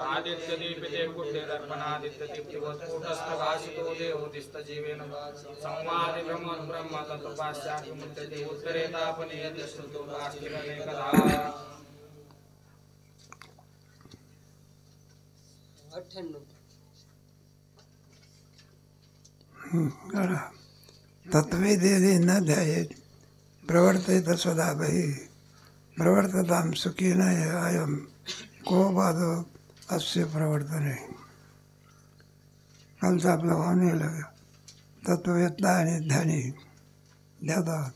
आदित्यदीपिते कुट्यदर्पणादित्यदीप्तिवत्कूटस्थभासितो देवोदिस्तजीवेन संवादि ब्रह्म तत्पाश्चात्मुच्यते उत्तरे तापनीयते श्रुतो भास्किरनेकधा 98 तत्वेदेदि न ध्यायेत् प्रवर्तेत सदा बहिः प्रवर्ततां सुखिन अयं को बाधो अस्य प्रवर्तने. कालचा आपला होणे लगे तत्ववेत्ता आणि ध्यानी ध्यातात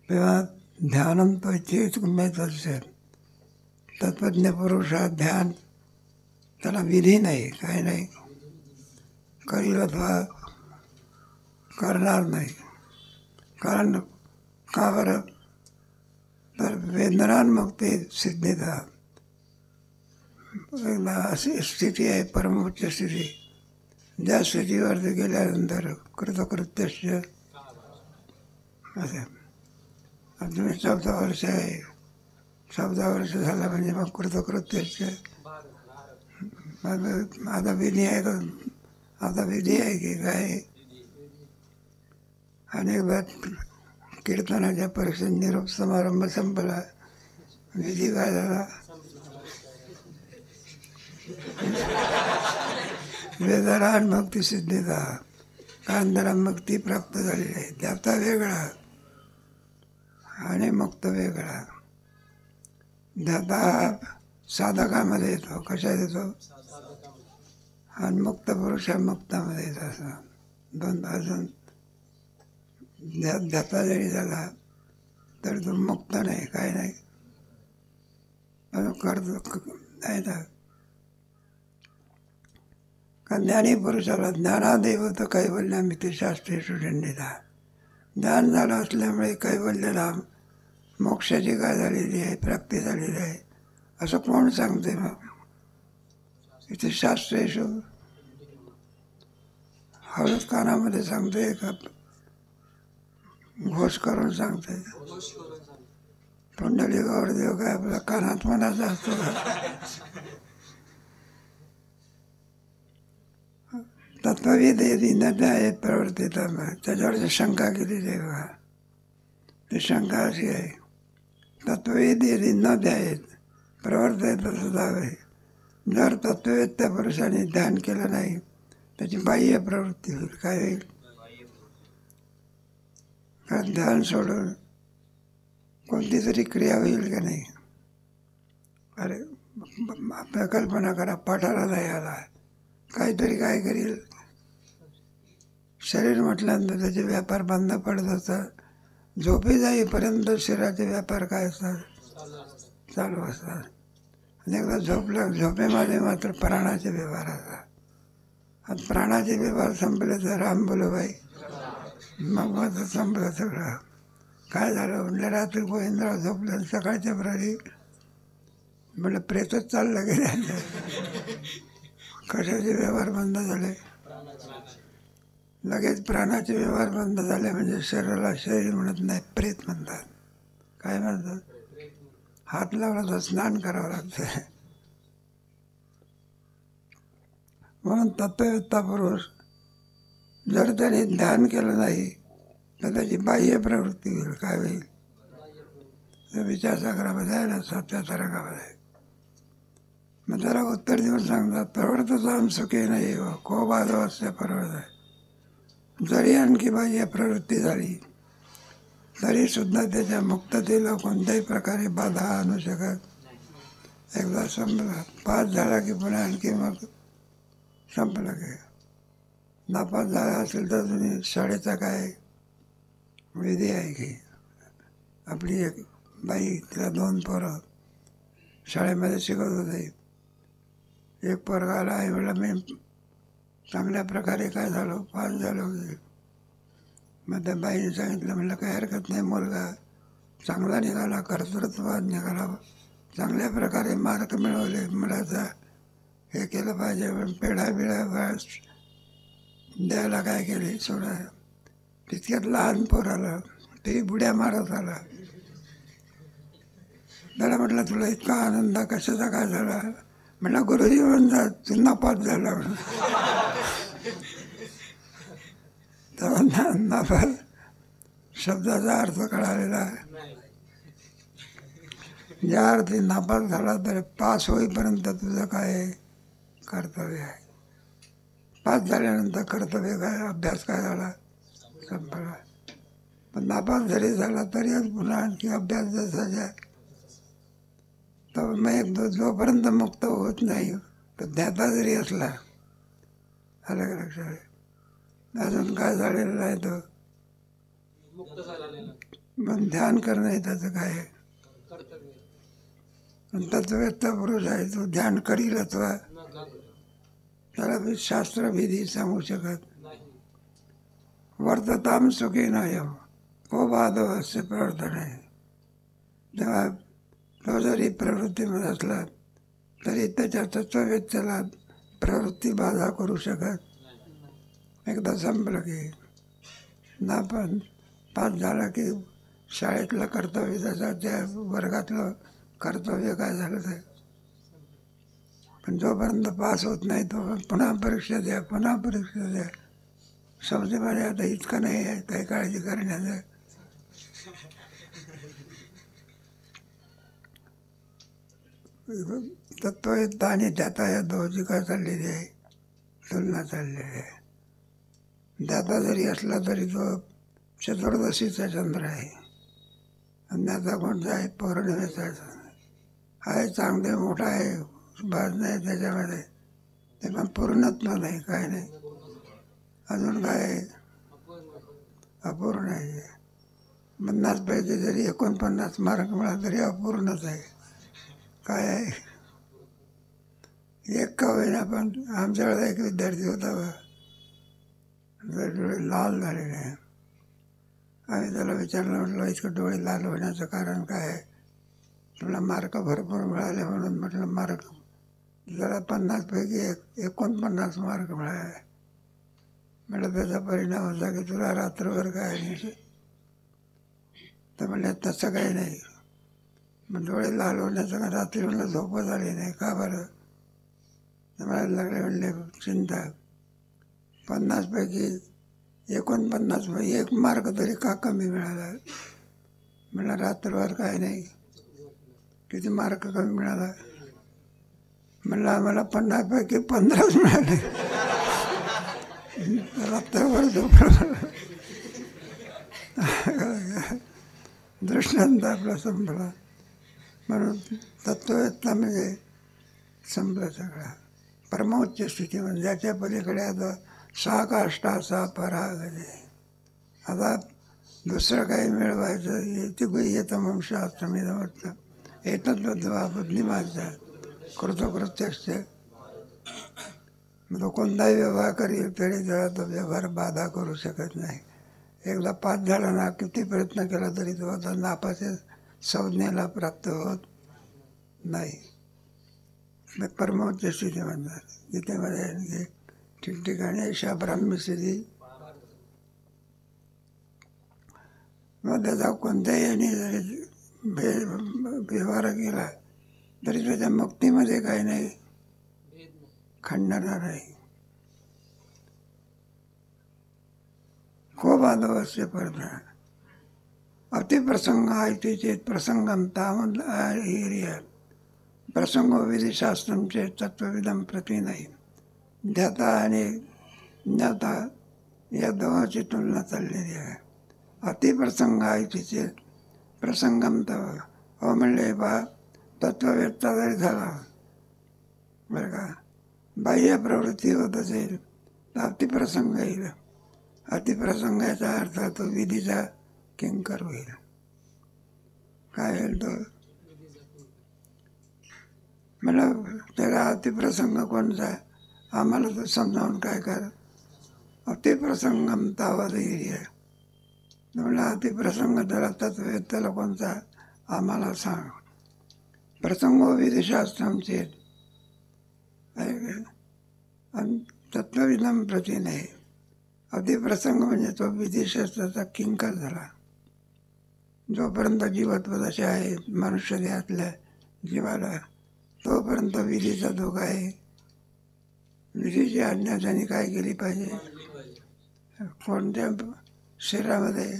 तेव्हा ध्यानं तो चेत कुंभेत असेल तत्वज्ञ पुरुष हा ध्यान त्याला विधी नाही, काही नाही, करील अथवा करणार नाही. कारण का बरं तर वेदनांमुक्ती सिद्धीचा एकदा अशी स्थिती आहे, परमोच्च स्थिती, ज्या स्थितीवरती गेल्यानंतर कृतकृत्यस्य असे. तुम्ही 14 वर्ष आहे, 14 वर्ष झाला म्हणजे मग कृतकृत्यस्य आता विधी आहे का, आता विधी आहे की काय. अनेकदा कीर्तनाच्या परीक्षेत निरोप समारंभ संपला, विधी काय झाला, वेदनान मुक्ती सिद्धीचा कांदरा मुक्ती प्राप्त झालेली आहे. त्याचा वेगळा आणि मुक्त वेगळा. ध्याता साधकामध्ये येतो, कशात येतो, आणि मुक्त पुरुष मुक्तामध्ये येतो. असं दोन अजून ध्याता जरी झाला तर तो मुक्त नाही, काय नाही, करतो नाही ना. का ज्ञानी पुरुषाला ज्ञानादेव तर कैवल्यामी ते शास्त्रीय सुषण्यता. ज्ञान झालं असल्यामुळे कैवल्याला मोक्षाची काय झालेली आहे, प्राप्ती झालेली आहे असं कोण सांगते. मग इथे शास्त्रेश हळद कानामध्ये सांगते का घोष करून सांगते. पुंडलिकावर देव काय आपला कानात मनाचा असतो का. तत्ववेद न आहे प्रवर्तित. त्याच्यावर शंका केली देवा, ती शंका अशी आहे, तत्ववेद न द्यायत प्रवर्तित सुद्धा. जर तत्ववेद त्या पुरुषाने ध्यान केलं नाही त्याची बाह्य प्रवृत्ती होईल. काय होईल, कारण ध्यान सोडून कोणती तरी क्रिया होईल का नाही. अरे आपल्या कल्पना करा, पाठाला नाही आला, काहीतरी काय करील. शरीर म्हटल्यानंतर त्याचे व्यापार बंद पडत असतात. झोपी जाईपर्यंत शरीराचे व्यापार काय असतात, चालू असतात. आणि एकदा झोपेमध्ये मात्र प्राणाचे व्यवहार असतात. आता प्राणाचे व्यवहार संपले तर राम बोलो बाई, मग माझं संपलं सगळं. काय झालं म्हटलं, रात्री गोविंदराव झोपलं, सकाळच्या प्रहरी म्हटलं प्रेतच चाललं गेलं. कशाचे व्यवहार बंद झाले, लगेच प्राणाचे व्यवहार बंद झाले म्हणजे शरीराला शरीर म्हणत नाही, प्रेत म्हणतात. काय म्हणतात, हात लावला तर स्नान करावं लागतं. म्हणून तत्ववेत्ता पुरुष जर त्याने ध्यान केलं नाही तर त्याची बाह्य प्रवृत्ती होईल. काय होईल, विचारसागरामध्ये आहे ना, 7व्या तरंगामध्ये. मग त्याला उत्तर देऊन सांगतात, प्रवर्ततां सुखी नाही को बाधो अस्य प्रवर्त. जरी आणखी बाह्य प्रवृत्ती झाली तरी सुद्धा त्याच्या मुक्ततेला कोणत्याही प्रकारे बाधा आणू शकत. एकदा संपला, पास झाला की पुन्हा आणखी मग संपलं की. नापास झाला असेल तर तुम्ही शाळेचा काय विधी आहे की. आपली एक बाई, तिला 2 पोरं शाळेमध्ये शिकवत होते. एक पोरगा आला, आई म्हणलं मी चांगल्या प्रकारे काय झालो, पास झालो. मग त्या बाईने सांगितलं, म्हणलं काही हरकत नाही, मुलगा चांगला निघाला, कर्तृत्ववाद निघाला, चांगल्या प्रकारे मार्क मिळवले, मुलाचा हे केलं पाहिजे. पण पेढा द्यायला काय केली, सोडा. तितक्यात लहान पोराला ते बुड्या मारत आला. त्याला म्हटलं तुला इतका आनंद कशाचा काय झाला? म्हटलं गुरुजी म्हणतात तू नापास झाला म्हणून. तेव्हा नापास शब्दाचा अर्थ कळालेला आहे. ज्या अर्थी नापास झाला तरी पास होईपर्यंत तुझं काय कर्तव्य आहे. पास झाल्यानंतर कर्तव्य काय, अभ्यास काय झाला, संपला. पण नापास जरी झाला तरी पुन्हा आणखी अभ्यास जसा तर मग जोपर्यंत मुक्त होत नाही तर ज्ञाता जरी असला, आलं का लक्षात, अजून काय झालेलं नाही तो मग ध्यान करणं त्याचं काय आहे. तत्ववेत्ता पुरुष आहे तो ध्यान करील अथवा त्याला मी शास्त्रविधी सांगू शकत. वर्तताम सुखी नाही को बाधव असे प्रवर्तन आहे. तेव्हा तो जरी प्रवृत्तीमध्ये असला तरी त्याच्या तत्ववेत्याला प्रवृत्ती बाधा करू शकत. एकदा संपलं की नापण पास झाला की शाळेतलं कर्तव्य त्याचं, त्या वर्गातलं कर्तव्य काय झालं ते. पण जोपर्यंत पास होत नाही तो पुन्हा परीक्षा द्या, पुन्हा परीक्षा द्या. समजेमध्ये आता इतकं नाही आहे काही काळजी करण्याचं. तत्ववेत्ता आणि त्याता या दोघी काय चाललेली आहे, तुलना चाललेली आहे. त्याता जरी असला तरी तो चतुर्दशीचा चंद्र आहे आणि त्याचा कोणता आहे, पौर्णिमेचा आहे. चांगले मोठा आहे, भाज नाही त्याच्यामध्ये, ते पण पूर्णत्व नाही, काय नाही. अजून काय आहे, अपूर्ण आहे. 50 पैकी जरी 49 मार्क मिळाला तरी अपूर्णच आहे. काय आहे, एक का होईना. पण आमच्याकडे एक विद्यार्थी होता बा, डोळे लाल झालेले आहे. आम्ही त्याला विचारलं, म्हटलं इतकं डोळे लाल होण्याचं कारण काय आहे? तुला मार्क भरपूर मिळाले म्हणून. म्हटलं मार्क जरा 50 पैकी 49 मार्क मिळाले. म्हटलं त्याचा परिणाम असा की तुला रात्रभर काय नाही. तर म्हणलं तसं काही नाही. मग डोळे लाल होण्याचं का, रात्री म्हणलं झोपच आली नाही का बरं? तर मला लागले म्हणले चिंता, 50 पैकी 49 1 मार्क तरी का कमी मिळाला? म्हणलं रात्रभर काय नाही. किती मार्क कमी मिळाला? म्हणलं आम्हाला 50 पैकी 15 मिळाले. रात्रभर झोपलं. दृष्टांत आपला संपला. म्हणून तत्ववेत्ता म्हणजे संपलं सगळं. परमोच्च स्थिती म्हणजे ज्याच्या पलीकडे आता सा काष्टा सा परागती. आता दुसरं काही मिळवायचं येते गुह्यतमं शास्त्रमिदं वाटतं. एतद्वद्वा बुद्धिमानचा कृतकृत्यक्ष. तो कोणताही व्यवहार करील तरी त्याला तो व्यवहार बाधा करू शकत नाही. एकदा पास झाला ना, किती प्रयत्न केला तरी तो आता नापास संज्ञेला प्राप्त होत नाही. परमोच्च स्थिती म्हणतात गीतेमध्ये. ठिकठिकाणी अशा ब्राह्मस्थिती. मग त्याचा कोणत्याही याने जरी व्यवहार केला तरी त्याच्या मुक्तीमध्ये काही नाही, खंडन नाही. को बाधव असे पडता अतिप्रसंग आहे चेत प्रसंगम तामद हिरिय प्रसंगो विधिशास्त्रम चेत तत्वविदम प्रति नाही. ध्याता आणि ज्ञाता या दोघांची तुलना चाललेली आहे. अतिप्रसंग आहे तिचे प्रसंगम तव हो म्हणले बा तत्ववेत्ता जरी झाला बरं का, बाह्य प्रवृत्ती होत असेल तर अतिप्रसंग येईल. अतिप्रसंगाचा अर्थ तो विधीचा किंकर होईल. काय होईल तो? मला त्याला अतिप्रसंग कोणता आम्हाला तो समजावून काय कर. अतिप्रसंगम तावद हिरिय. म्हणला अतिप्रसंग त्याला तत्ववेत्याला कोणता आम्हाला सांग. प्रसंगो विधिशास्त्रमचे आणि तत्वविदम प्रति नाही. अतिप्रसंग म्हणजे तो विधिशास्त्राचा किंकर झाला. जोपर्यंत जीवत्वदशा आहे मनुष्य देहातल्या जीवाला, तोपर्यंत विधीचा धोका आहे. विधीची आज्ञा त्यांनी काय केली पाहिजे? कोणत्या शरीरामध्ये?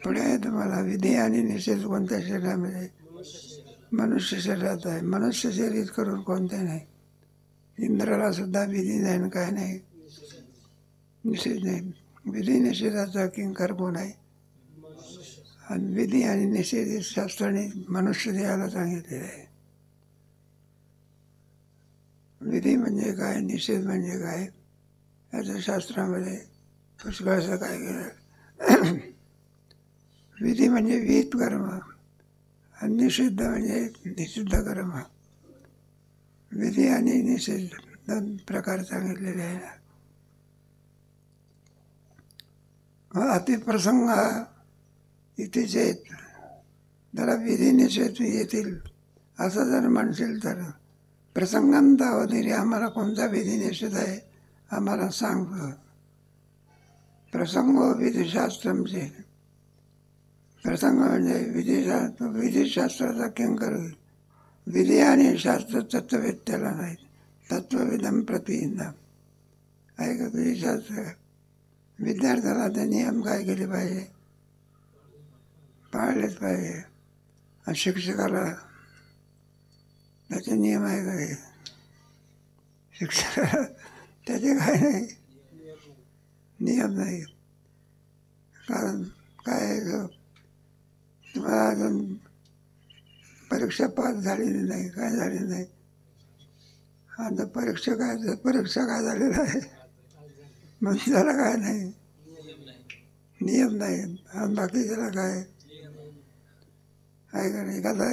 पुढे आहे तुम्हाला विधी आणि निषेध कोणत्या शरीरामध्ये? मनुष्य शरीरात आहे. मनुष्य शरीर करून कोणते नाही. इंद्राला सुद्धा विधी नाही आणि काय नाही, निषेध नाही. विधी निषेधाचा किंकर कोण आहे? आणि विधी आणि निषेध शास्त्राने मनुष्य देहाला सांगितलेले आहे. विधी म्हणजे काय, निषेध म्हणजे काय, याचं शास्त्रामध्ये पुष्कळसं काय केलं. विधी म्हणजे विहित कर्म आणि निषिद्ध म्हणजे निषिद्ध कर्म. विधी आणि निषेध दोन प्रकार सांगितलेले आहे. अतिप्रसंग इथे चेत, त्याला विधी निषेध येतील असं जर म्हणशील तर प्रसंगांत अवधी आम्हाला कोणता विधी निषेध आहे आम्हाला सांगतो. प्रसंग विधिशास्त्रमचे, प्रसंग म्हणजे विधिशास्त्राचा किंकर होईल. विधी आणि शास्त्र तत्ववेद त्याला नाही. तत्ववेदम प्रतिविंदम आहे का विधिशास्त्र? विद्यार्थ्याला ते नियम काय केले पाहिजे? पाळलेच पाहिजे. आणि शिक्षकाला त्याचे नियम आहे काय? शिक्षकाला त्याचे काय नाही, नियम नाही. कारण काय, तुम्हाला अजून परीक्षा पास झालेली नाही, काय झाली नाही. आता परीक्षा काय झालेलं आहे, मग त्याला काय नाही, नियम नाही. आणि बाकी त्याला काय आहे का नाही. एखादा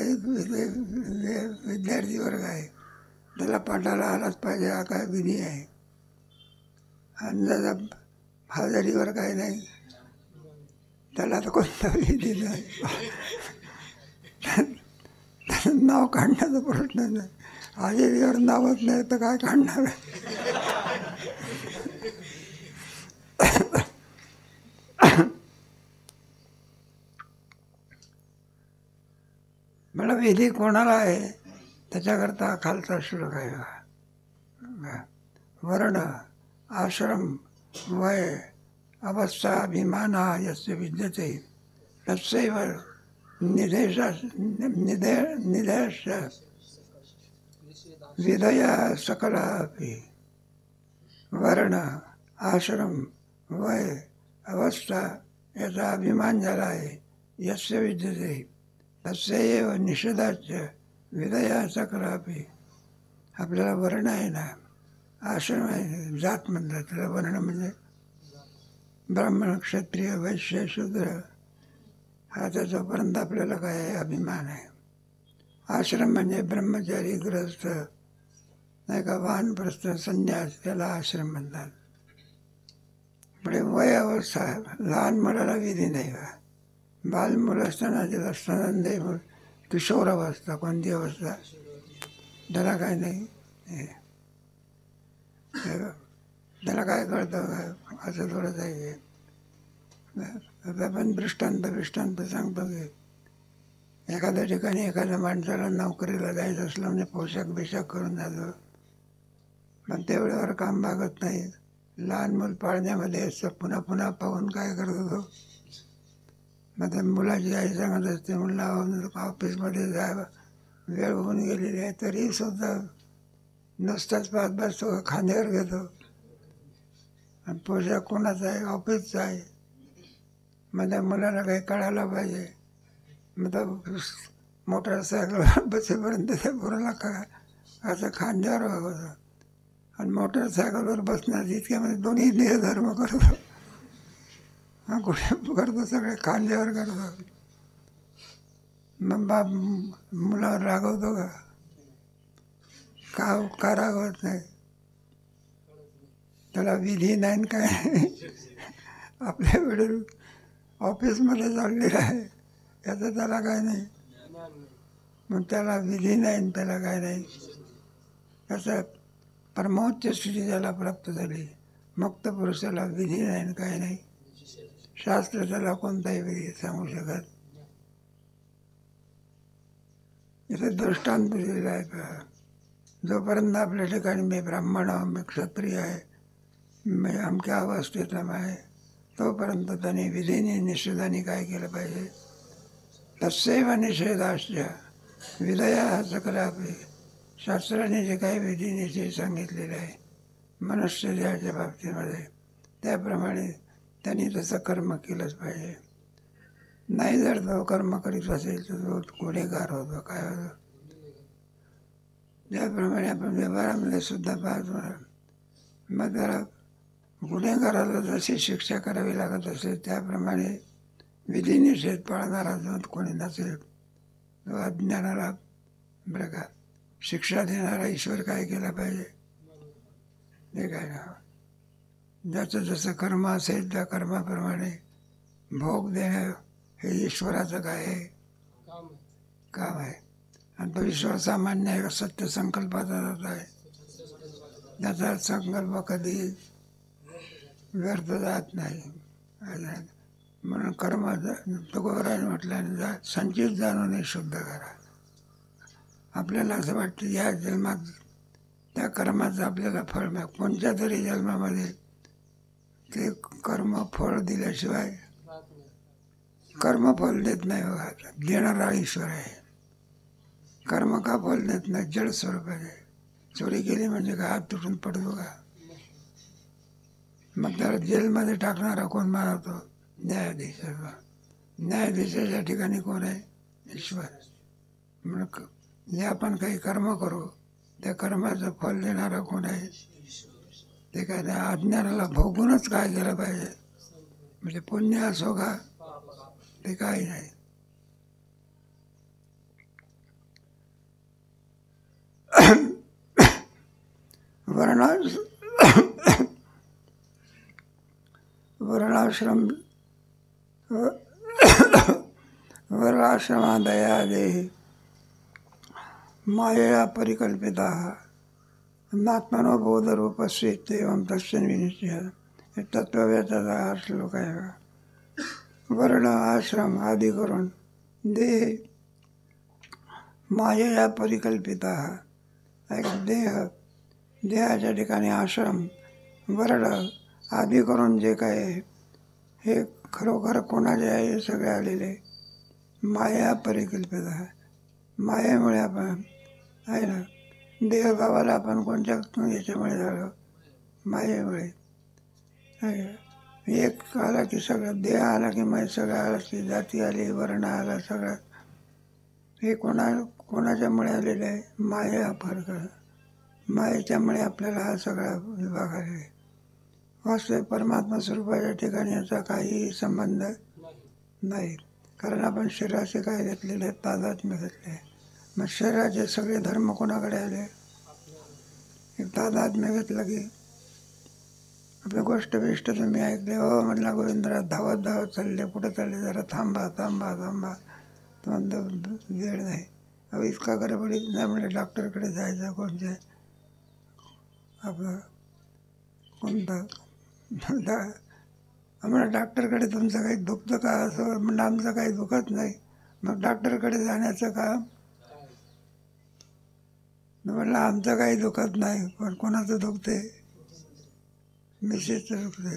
विद्यार्थी वर्ग आहे, त्याला पाठाला आलाच पाहिजे हा काय विधी आहे. आणि त्याचा हजेरीवर काय नाही, त्याला तर कोणता विधी नाही. नाव काढण्याचा प्रश्न नाही. हजेरीवर नावच नाही तर काय काढणार आहे. मला विधी कोणाला आहे त्याच्याकरता खालचा श्लोक आहे. वर्ण, आश्रम, वय, अवस्था, अभिमाना यस्य विद्यते तस्यैव निदेश विधया सकला अपि. वर्ण, आश्रम, वय, अवस्था याचा अभिमान झाला आहे. यस्य विद्यते तस्यैव निषेधाच विधया सकला अपि. आपल्याला वर्ण आहे ना, आश्रम आहे, जात म्हणतात त्याला. वर्ण म्हणजे ब्राह्मण, क्षत्रिय, वैश्य, शूद्र, हा त्याच्यापर्यंत आपल्याला काय आहे, अभिमान आहे. आश्रम म्हणजे ब्रह्मचारी, गृहस्थ नाही का, वानप्रस्थ, संन्यास, त्याला आश्रम म्हणतात. पुढे वय अवस्था, लहान मुलाला विधी नाही का. बाल मुलं असताना त्याला स्तनंदे, किशोर अवस्था, कोणती अवस्था त्याला काय नाही, त्याला काय कळतं का, असं थोडंच आहे. आता पण दृष्टांत सांगतो की एखाद्या ठिकाणी एखाद्या माणसाला नोकरीला जायचं असलं म्हणजे पोशाख करून जातो, पण तेवढ्यावर काम भागत नाही. लहान मूल पाळण्यामध्ये असतं, पुन्हा पुन्हा पाहून काय करत होतो. मग त्या मुलाची आई सांगत असते, म्हणलं ऑफिसमध्ये जायला वेळ होऊन गेलेली आहे, तरी सुद्धा नुसताच पाच बसतो, खांद्यावर घेतो. आणि पोशाख कोणाचा आहे, ऑफिसचा आहे. मग त्या मुलाला काही कळायला पाहिजे. मग तो मोटरसायकलवर बसेपर्यंत त्या पोराला असं खांद्यावर होतं. आणि मोटरसायकलवर बसणार इतक्यामध्ये दोन्ही देहधर्म करतो. हा कुठे करतो, सगळे खांद्यावर करतो. मग बाप मुलावर रागवतो का रागवत नाही. त्याला विधी नाही काय नाही. आपल्या वडील ऑफिसमध्ये चाललेलं आहे याचं त्याला काय नाही. मग त्याला विधी नाही, त्याला काय नाही. त्याचा परमोच्च स्थिती त्याला प्राप्त झाली. मुक्त पुरुषाला विधी नाही काय नाही, शास्त्र त्याला कोणताही विधी सांगू शकत. इथे दृष्टांत दिलेला आहे पहा. जोपर्यंत आपल्या ठिकाणी मी ब्राह्मण आहे, मी क्षत्रिय आहे, मी अमक्या अवस्थेत आहे, तोपर्यंत त्यांनी विधीने निषेधाने काय केलं पाहिजे. तस्यैव निषेधाश्च विधया सकलापि. शास्त्राने जे काही विधी निषेध सांगितलेले आहे मनुष्य देहाच्या बाबतीमध्ये, त्याप्रमाणे त्यांनी तसं कर्म केलंच पाहिजे. नाही जर तो कर्म करीत असेल तर तो गुन्हेगार होतो. काय होतो? ज्याप्रमाणे आपण व्यवहारामध्ये सुद्धा पाहतो, मग जरा गुन्हेगाराला जशी शिक्षा करावी लागत असेल त्याप्रमाणे विधी निषेध पाळणारा जो कोणी नसेल, तो अज्ञानाला बरं का शिक्षा देणारा ईश्वर काय केला पाहिजे. हे काय ना, ज्याचं जसं कर्म असेल त्या कर्माप्रमाणे भोग देणं हे ईश्वराचं काय आहे, काम आहे. आणि तो ईश्वर सामान्य आहे, सत्य संकल्पाचा जात आहे. त्याचा संकल्प कधी व्यर्थ जात नाही. म्हणून कर्म तुकोबराने म्हटल्याने संचित जाणून शुद्ध करा. आपल्याला असं वाटतं या जन्मात त्या कर्माचं आपल्याला फळ मिळेल. कोणत्या तरी जन्मामध्ये ते कर्म फळ दिल्याशिवाय कर्मफल देत नाही. बघा, देणारा ईश्वर आहे. कर्म का फल देत नाही? जड स्वरूपाचे. चोरी केली म्हणजे का हात तुटून पडतो का? मग त्याला जेलमध्ये टाकणारा कोण मानवतो? न्यायाधीश. न्यायाधीशाच्या ठिकाणी कोण आहे? ईश्वर. म्हणून जे आपण काही कर्म करू त्या कर्माचं फल देणारा कोण आहे? ते काय त्या अज्ञानाला भोगूनच काय केलं पाहिजे. म्हणजे पुण्य असो का ते काही नाही. वर्णाश्रमादयादेहि मायया परिकल्पिता नात्मनो बोधरूपस्येत्येवं तस्य विनिश्चय. हे तत्ववेदाचा हा श्लोक आहे. वर्ण आश्रम आदी करून देह मायया परिकल्पिता. देहाच्या ठिकाणी आश्रम वर्ण आदी करून जे काय हे खरोखर कोणाचे आहे हे सगळे आलेले माया परिकल्पित आहे. मायेमुळे आपण आहे ना, देहभावाला आपण कोणत्या याच्यामुळे झालो? मायेमुळे. एक आला की सगळं, देह आला की मग सगळं आला की जाती आली, वर्ण आला, सगळं हे कोणाच्यामुळे आलेलं आहे? माया फरक. मायेच्यामुळे आपल्याला हा सगळा विभाग आलेला आहे. वास्तविक परमात्मा स्वरूपाच्या ठिकाणी याचा काहीही संबंध नाही. कारण आपण शरीराचे काय घेतलेले आहेत? तादात्म्य घेतले आहे. मग शरीराचे सगळे धर्म कोणाकडे आले? एक तादात्म्य घेतलं की आपली गोष्ट बिष्ट तुम्ही ऐकले, हो म्हटला गोविंदराज धावत धावत चालले, कुठं चालले? जरा थांबा थांबा थांबा. तो म्हणतो वेळ नाही. अहो इतका गडबडीत नाही म्हणजे डॉक्टरकडे जायचं. कोणते आपलं कोणता आम्हाला डॉक्टरकडे तुमचं काही दुखतं का? असं म्हणलं आमचं काही दुखत नाही. मग डॉक्टरकडे जाण्याचं काम म्हटलं आमचं काही दुखत नाही. पण कोणाचं दुखते? मिसेसचं दुखते.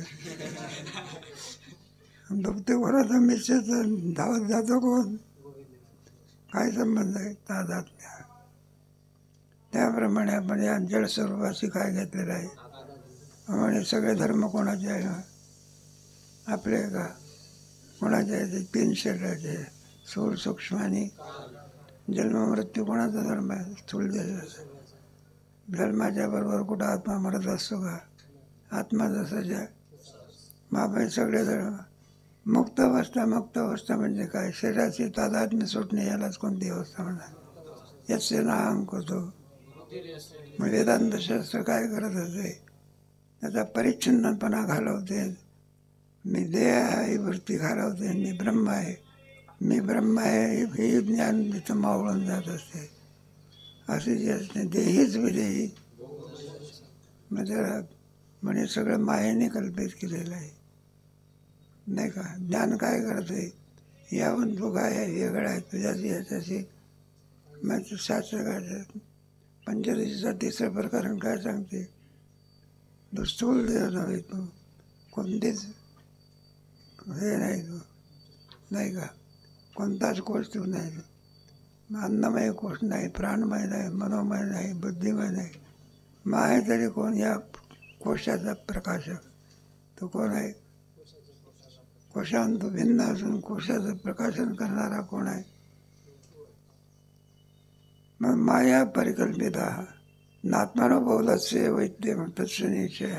दुखते कोणाचं? मिसेसचं. धावत जातो कोण? काय संबंध आहे? तादात्म्य. त्याप्रमाणे आपण या जड स्वरूपाशी काय घेतलेलं आहे? म्हणजे सगळे धर्म कोणाचे आहे? आपले का? कोणाचे आहे? ते 3 शरीराचे. स्थूल सूक्ष्म आणि जन्म मृत्यू कोणाचा धर्म आहे? स्थूल देशाचा. धर्माच्या बरोबर कुठं आत्मा मरत असतो का? आत्मा जसाच्या. मग आपण सगळे धर्म. मुक्त अवस्था. मुक्त अवस्था म्हणजे काय? शरीराची तादात्म्य सुटणे, यालाच कोणती अवस्था म्हणतात? याचे ना अंक होतो. मग वेदांतशास्त्र काय करत असते? त्याचा परिच्छिन्नपणा घालवते. मी देह आहे वृत्ती घालवते. मी ब्रह्म आहे, मी ब्रह्म आहे हे ज्ञान तिथं मावळून जात असते. असे जे असते देहीच विदेही म्हणजे सगळं मायेने कल्पित केलेलं आहे. नाही का. ज्ञान काय करते, यावून तू काय आहे, वेगळं आहे तुझ्याशी याच्याशी. मग शास्त्र काय पंचदशीचा तिसरं प्रकरण काय सांगते, तो स्थूल देह नव्हे, तो कोणतेच हे नाही, तो नाही का, कोणताच कोष तू नाही. अन्नमय कोष नाही, प्राणमय नाही, मनोमय नाही, बुद्धिमय नाही. मग आहे तरी कोण, या कोशाचा प्रकाशक. तो कोण आहे, कोशांत भिन्न असून कोशाचं प्रकाशन करणारा कोण आहे. मग माया परिकल्पिता नात्मनो बौद्धस्य वैद्यम तस्य निश्चय.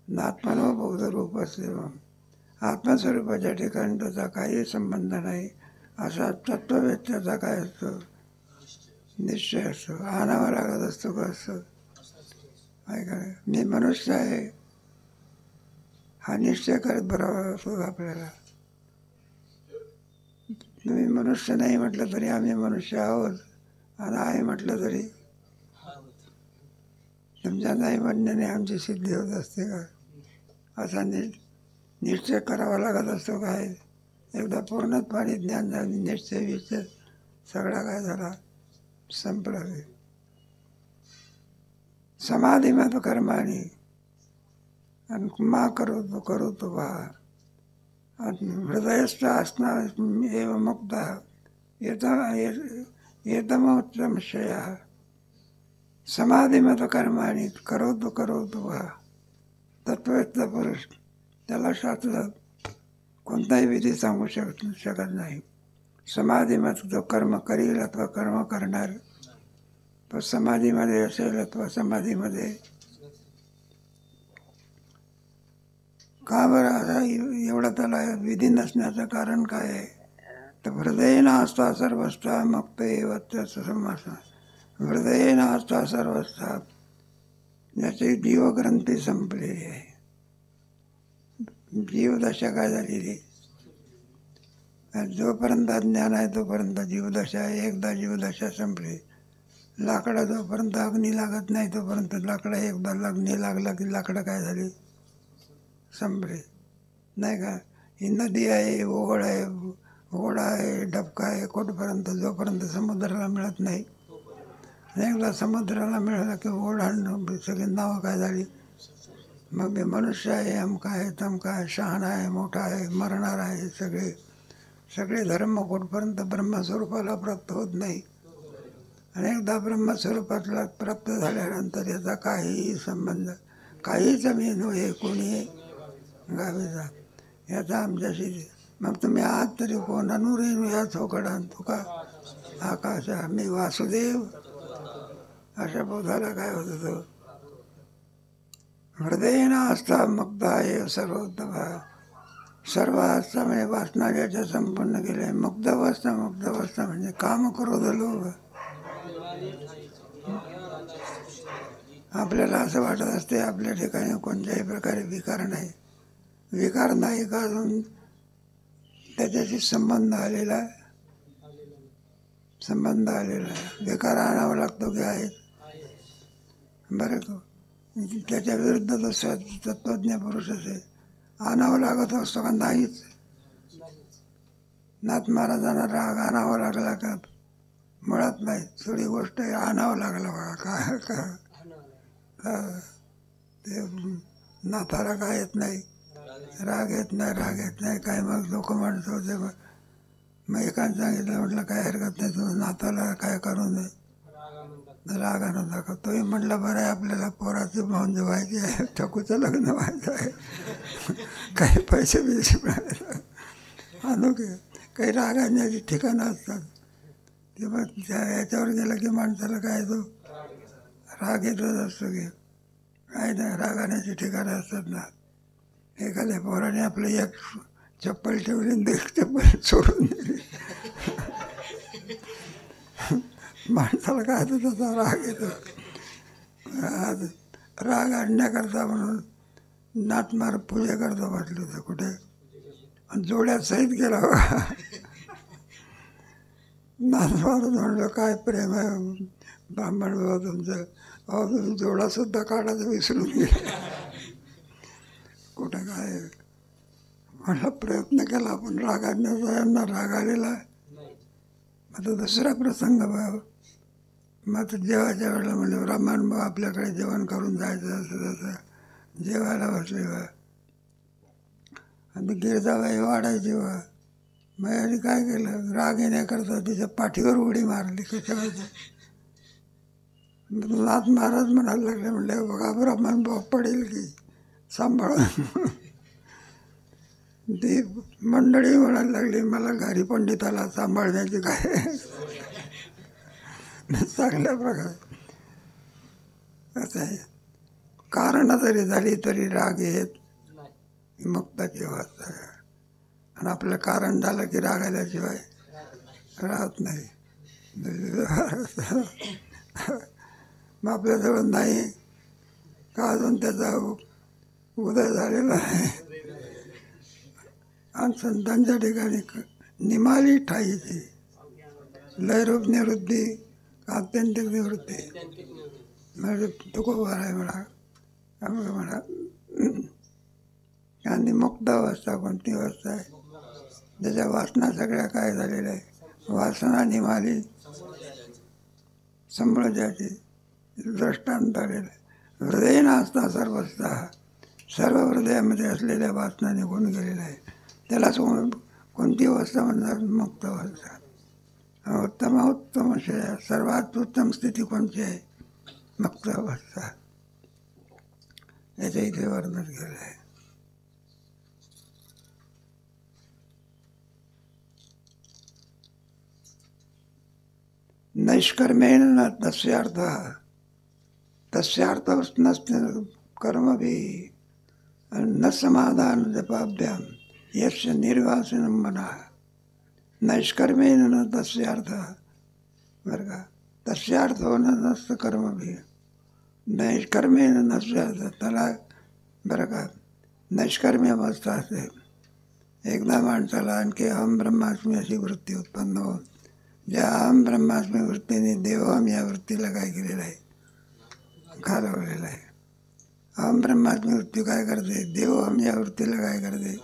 नात्मनो बौद्ध रूपस्य, आत्मस्वरूपाच्या ठिकाणी त्याचा काही संबंध नाही असा तत्ववेत्याचा काय असतो, निश्चय असतो. आणावा लागत असतो का असतो, काय मी मनुष्य आहे हा निश्चय करत बरोबर असतो आपल्याला. तुम्ही मनुष्य नाही म्हटलं तरी आम्ही मनुष्य आहोत, आणि आहे म्हटलं तरी तुमच्या नाही म्हणण्याने आमची सिद्धी होत असते का, असा निश्चय करावा लागत असतो. काय एकदा पूर्णत्वाने ज्ञान झाले, निश्चय विषय सगळा काय झाला, संपला. समाधिमत कर्माने आणि मा करोतु वा हृदयस्थ असणं एव मुक्त येतमोत्तमशय. समाधिमत कर्माने करोतु वा. तत्ववेत्ता पुरुष त्याला शास्त्र कोणताही विधी सांगू शकत नाही. समाधीमत जो कर्म करील अथवा कर्म करणार, तो समाधीमध्ये असेल अथवा समाधीमध्ये. का बरं असा एवढा त्याला विधी नसण्याचं कारण काय आहे, तर हृदयेन असता सर्वस्था मुक्त एव त्याचं समास. हृदयेन असता सर्वस्था, ज्याची जीवग्रंथी संपलेली आहे. जीवदशा काय झालेली, जोपर्यंत ज्ञान आहे तोपर्यंत जीवदशा आहे. एकदा जीवदशा संपली, लाकडा जोपर्यंत अग्नी लागत नाही तोपर्यंत लाकडा, एकदा अग्नी लागला की लाकडं काय झाली, संपले. नाही का. ही नदी आहे, ओढ आहे, ओढा आहे, डबका आहे, कुठपर्यंत, जोपर्यंत समुद्राला मिळत नाही. एकदा समुद्राला मिळाला की ओढ सगळी नावं काय झाली. मग मी मनुष्य आहे, अमका आहे, तमका आहे, शहाणा आहे, मोठा आहे, मरणार आहे. सगळे धर्म कुठपर्यंत ब्रह्मस्वरूपाला प्राप्त होत नाही. आणि एकदा ब्रह्मस्वरूपाला प्राप्त झाल्यानंतर याचा काहीही संबंध, काहीच मी नव्हे, कोणी गावी जा याचा आमच्याशी. मग तुम्ही आहात तरी कोण, अनुरेणू या चौकडा तुका आकाश. मी वासुदेव अशा बोधाला काय होत होतं. हृदयेन असता मुक्त आहे सर्वोत्तम. सर्व असता म्हणजे वासना ज्याच्या संपन्न केले. मुक्तावस्था म्हणजे काम क्रोध लोभ. आपल्याला असं वाटत असते आपल्या ठिकाणी कोणत्याही प्रकारे विकार नाही. विकार नाही का अजून त्याच्याशी संबंध आलेला आहे. विकार आणावा लागतो की आहे बरं का. त्याच्या विरुद्ध तो तत्वज्ञ पुरुष असे आणावं लागत असतो का नाहीच. नाथ महाराजांना राग आणावा लागला का, मुळात नाही. थोडी गोष्ट आणावं लागला बघा. काय ते नाथाला काय येत नाही, राग येत नाही काय. मग लोक म्हणत होते, मग एकाने सांगितलं, म्हटलं काय हरकत नाही, तुम्ही नाथाला काय करू नये, राग आणून दाखव. तोही म्हटलं बरं आहे, आपल्याला पोराची भाऊन व्हायची आहे, ठकूचं लग्न व्हायचं आहे, काही पैसे बिसे मिळाले आणू की. काही राग आणण्याची ठिकाणं असतात. ते मग याच्यावर गेलं की माणसाला काय तो राग येतच असतो की काय नाही. राग आणण्याची ठिकाणं असतात ना. एखाद्या पोराने आपलं एक चप्पल ठेवली आणि एक चप्पल सोडून दिली, माणसाला काय तर त्याचा राग येतो. राग आणण्याकरता म्हणून नाटमार पूजा करता वाटलं होतं कुठे, आणि जोड्यात सहित गेला बघा. नाटमार म्हणलं काय प्रेम आहे ब्राह्मण बाबा तुमचं, अहो तुम्ही जोडासुद्धा काढायचं विसरून गेला. कुठं काय म्हटलं प्रयत्न केला पण रागाने यांना राग आलेला आहे. आता दुसरा प्रसंग बघा. मग आता जेवायच्या वेळेला म्हणजे ब्राह्मण भाऊ आपल्याकडे जेवण करून जायचं असं तसं जेवायला बसले बा. आणि गिरजाबाई वाढायची बा. मग यांनी काय केलं, राग येण्याकरता तिच्या पाठीवर उडी मारली कशाला. नाथ महाराज म्हणायला लागले, म्हणले बघा ब्राह्मण भाऊ पडेल की सांभाळून. ती मंडळी म्हणायला लागली, मला घरी पंडिताला सांभाळण्याची काय. चांगल्या प्रकारे असं आहे. कारण जरी झाली तरी राग येत मुक्ताची अवस्था आहे. आणि आपलं कारण झालं की राग आल्याशिवाय राहत नाही. मग आपल्याजवळ नाही का अजून त्याचा उदय झालेला आहे. आणि संतांच्या ठिकाणी निमाली ठाईची लयरूप निवृत्ती आत्यंतिक निवृत्ती म्हणजे तुकोबार आहे म्हणा. आणि मुक्त अवस्था कोणती अवस्था आहे, ज्याच्या वासना सगळ्या काय झालेल्या आहे, वासना निमाली संभळाची दृष्टांत आलेलं आहे. हृदय नासता सर्वस्था, सर्व हृदयामध्ये असलेल्या वासना निघून गेलेल्या आहे. त्यालाच कोणती अवस्था म्हणतात, मुक्त अवस्था. उत्तम सर्वात उत्तम स्थिती कोणती आहे, मुक्त अवस्था. याचं इथे वर्णन केलं आहे. नैष्कर्मेण न तस्यार्थ, तस्यार्थ नसते कर्म भी न समाधान जपाभ्याम यश निर्वासनम मना. नैष्कर्मेण न तस्यार्थ, बरं का, तस्यार्थ होणं नसतं कर्म भी. नैष्कर्मेण नस्यार्थ त्याला बरं का नैष्कर्मी अवस्था असते. एकदा माणसाला आणखी अहम ब्रह्मास्मी अशी वृत्ती उत्पन्न होऊन ज्या अहम ब्रह्मास्मी वृत्तीने देवहम या वृत्तीला काय केलेलं आहे, घालवलेलं आहे. अहम ब्रह्मास्मी वृत्ती काय करते, देवहम या वृत्तीला काय करते,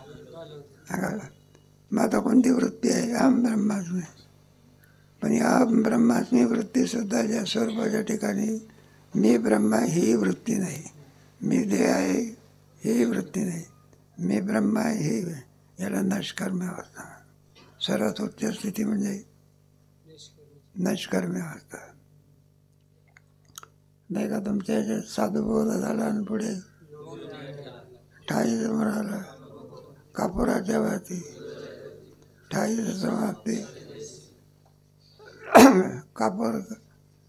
मग आता कोणती वृत्ती आहे, अहम ब्रह्मास्मी. पण या अहम ब्रह्मास्मी वृत्तीसुद्धा ज्या स्वरूपाच्या ठिकाणी मी ब्रह्मा ही वृत्ती नाही, मी देह आहे ही वृत्ती नाही, मी ब्रह्मा आहे ही, याला नैष्कर्म्य अवस्था. सर्वात उच्च स्थिती म्हणजे नैष्कर्म्य अवस्था. नाही का तुमच्या याच्यात साधुबोध झाला आणि पुढे ठाई समोर आला, कापुराच्या वाती ठाई समाप्ती. कापूर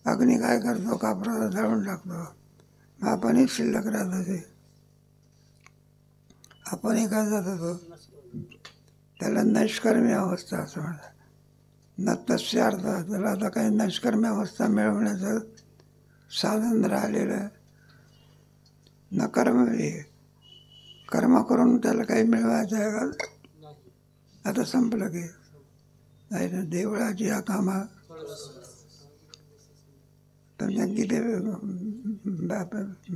अग्नी काय करतो, कापराला जाळून टाकतो. आपणही शिल्लक राहत होते, आपणही काय जात होतो, त्याला नैष्कर्म्य अवस्था असं म्हणतात. न तस्यार्थ, त्याला आता काही नैष्कर्म्य अवस्था मिळवण्याचं साधन राहिलेलं न कर्म. कर्म करून त्याला काही मिळवायचं आहे का, आता संपलं की नाही ना. देवळाची या कामा तुमच्या गीते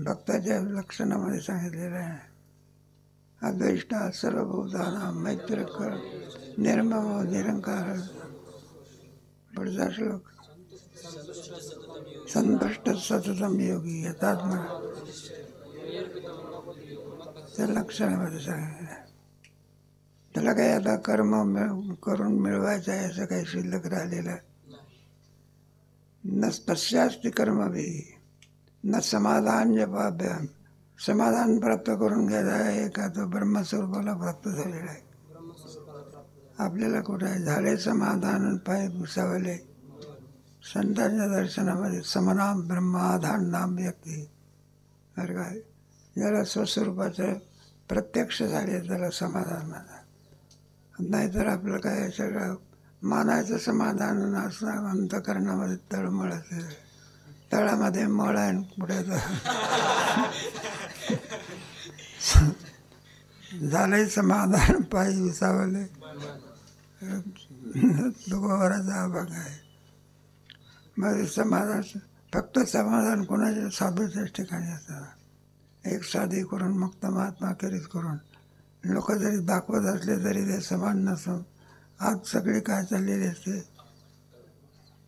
भक्ताच्या लक्षणामध्ये सांगितलेलं आहे. अद्वेष्टा सर्वभूतानां मैत्रकर निर्ममो निरंकार. पुढचा श्लोक संतुष्ट सततम योगी यथात्मा. त्या लक्षणामध्ये सांगितलं. त्याला काही आता कर्म करून मिळवायचं आहे असं काही शिल्लक राहिलेलं न. तस्यास्ति कर्म भी न समाधान जपाभ्याम. समाधान प्राप्त करून घ्यायचं आहे का तो ब्रह्मस्वरूपाला प्राप्त झालेला आहे. आपल्याला कुठे आहे, झाले समाधान पाय घुसावले. संतांच्या दर्शनामध्ये समनाम ब्रह्माधान नाम व्यक्ती, बरं काय, ज्याला स्वस्वरूपाचं प्रत्यक्ष झाले त्याला समाधान म्हणतात. नाहीतर आपलं काय सगळं मानायचं समाधान असं अंतकरणामध्ये तळमळ असेल. तळामध्ये मळ आहे पुढे झालंय समाधान पायी विसावले. दुःखावराचा भाग आहे. मग समाधान फक्त समाधान कोणाच्या साधूच्याच ठिकाणी असतं. एक साधी करून मुक्त महात्मा करीत करून लोक जरी दाखवत असले तरी ते समान नसून आज सगळी काय चाललेली असते,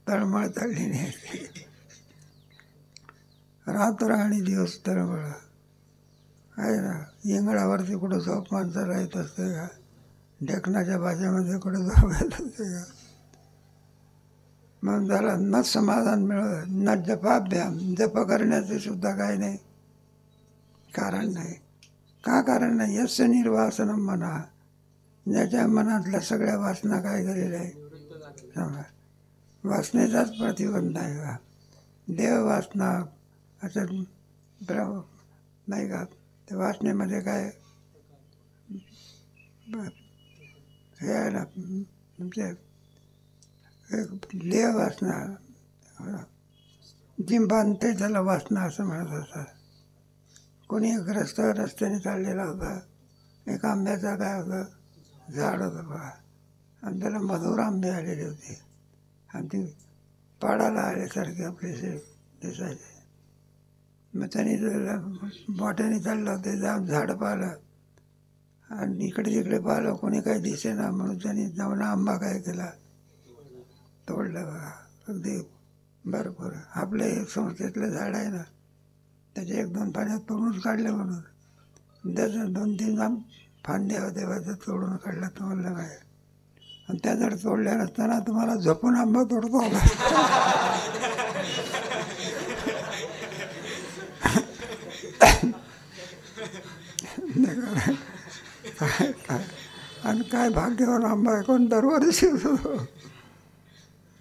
तळमळ चाललेली असते. रात्र आणि दिवस तळमळ आहे ना. इंगळावरती कुठं झोप माणसाला येत असते का? ढेकणाच्या भाज्यामध्ये कुठं झोप येत असते का? मग त्याला न समाधान मिळत, न जपाभ्याम, जप करण्याचे सुद्धा काही नाही, कारण नाही. का कारण नाही? यस्य निर्वासनम म्हणा, ज्याच्या मनातल्या सगळ्या वासना काय केलेल्या आहे, वासनेचाच प्रतिबंध आहे का? देव वासना असं नाही का? त्या वासनेमध्ये काय हे आहे ना, तुमचे एक देव वासना, जी बांधते त्याला वासना असं म्हणत असतात. कोणी एक रस्त्याने चाललेला होता, एक आंब्याचा काय होतं झाड होतं बघा, आणि त्याला मधुर आंबे आलेले होते आणि ते पाडाला आल्यासारखे आपले दिसायचे. मग त्याने मोठ्याने चाललं होते, जाऊन झाडं पाहिलं आणि इकडे तिकडे पाहिलं, कोणी काही दिसेना म्हणून त्यांनी जाऊन आंबा काय केला, तोडलं बघा. अगदी भरपूर आपले संस्थेतलं झाड आहे ना, त्याचे 1-2 पाण्यात तोडून काढले म्हणून त्याचं 2-3 फांद्या होत्या त्याचं तोडून काढलं तर म्हणलं काय. आणि त्या जर तोडल्या नसताना तुम्हाला झोपून आंबा तोडतो आला. आणि काय भाग्यवान आंबा आहे, कोण दरवर्षी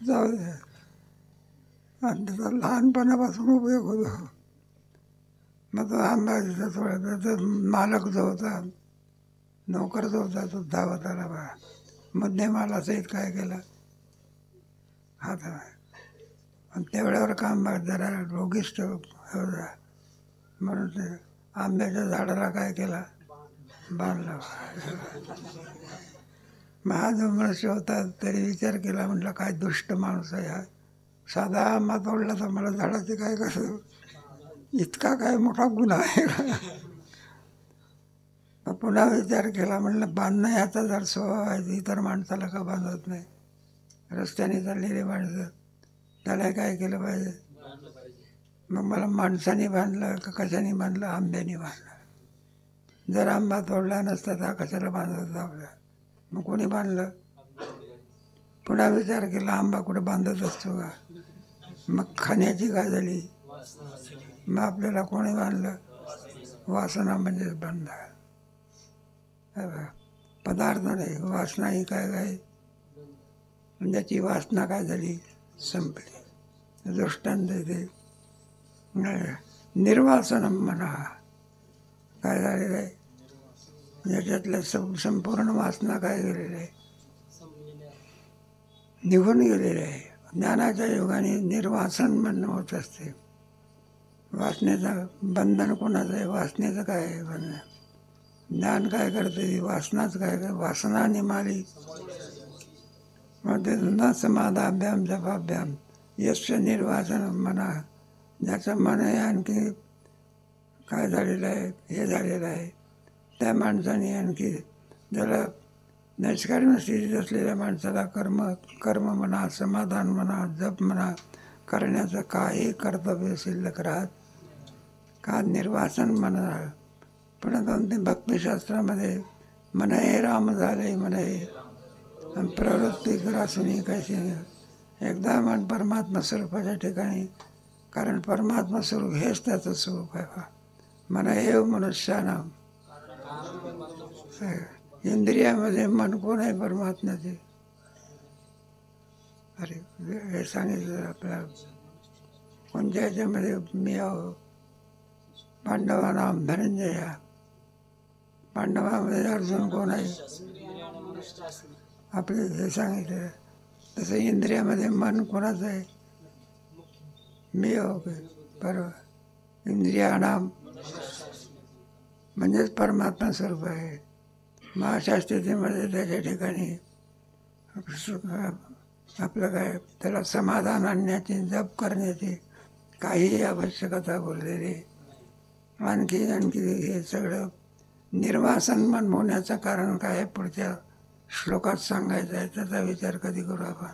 जाऊ दे. आणि त्याचा लहानपणापासून उपयोग होतो. मग तो आंबा थोडा मालक जो होता, नोकर जो होता, तो धावत आला बा. मध्यमालासहित काय केलं, हात आणि तेवढ्यावर काम जरा रोगिष्ट होता म्हणून ते आंब्याच्या झाडाला काय केला, बांधला. मग हा जो मनुष्य होता तरी विचार केला, म्हटलं काय दुष्ट माणूस आहे हा, साधा आंबा तोडला तर मला झाडाचे काय कसं, इतका काय मोठा गुन्हा आहे का? पुन्हा विचार केला, म्हणलं बांधणं ह्याचा जर स्वभाव आहे, इतर माणसाला का बांधत नाही? रस्त्याने चाललेली माणसं, त्याला काय केलं पाहिजे? मग मला माणसाने बांधलं का कशाने बांधलं? आंब्याने बांधलं. जर आंबा तोडला नसता तर कशाला बांधत आपल्या? मग कोणी बांधलं? पुन्हा विचार केला, आंबा कुठं बांधत असतो का? मग खाण्याची काय झाली? मग आपल्याला कोणी बांधलं? वासना म्हणजेच बंध. पदार्थ नाही, वासना ही काय काय, ज्याची वासना काय झाली, संपली. दृष्टांत ते निर्वासनम म्हणा, काय झालेलं आहे, याच्यातल्या संपूर्ण वासना काय गेलेल्या आहे, निघून गेलेले आहे. ज्ञानाच्या योगाने निर्वासन म्हणणं होत असते. वासनेचं बंधन कोणाचं आहे? वासनेचं काय आहे बंधन? ज्ञान काय करते? वासनाच काय कर, वासना निमाली मग ते न समाधाभ्याम जपाभ्याम यस्य निर्वासन म्हणा. ज्याचं मन आहे आणखी काय झालेलं आहे, हे झालेलं आहे, त्या माणसाने आणखी ज्याला नैष्कार्य स्थितीत असलेल्या माणसाला कर्म म्हणा, समाधान म्हणा, जप म्हणा करण्याचं काही कर्तव्य शिल्लक राहत का? निर्वासन म्हणा. पण ते भक्तिशास्त्रामध्ये मन हे राम झाले, मन हे प्रवृत्ती ग्रासुनी कशी. एकदा मन परमात्मा स्वरूपाच्या ठिकाणी, कारण परमात्मा स्वरूप हेच त्याचं स्वरूप आहे. मन हे मनुष्यानाम, इंद्रियामध्ये मन कोण आहे? परमात्म्याचे. अरे हे सांगितलं आपल्याला कोणत्या ह्याच्यामध्ये, मी पांडवानाम धनंजय. पांडवामध्ये अर्जुन कोण आहे? आपले हे सांगितलं तसं इंद्रियामध्ये मन कोणाचं आहे? मी हो. बरोबर. इंद्रियानाम म्हणजेच परमात्मा स्वरूप आहे. मग अशा स्थितीमध्ये त्याच्या ठिकाणी आपलं काय, त्याला समाधान आणण्याची, जप करण्याची काहीही आवश्यकता बोललेली. आणखी हे सगळं निर्वासन मन होण्याचं कारण काय आहे पुढच्या श्लोकात सांगायचं आहे, त्याचा विचार कधी करू आपण.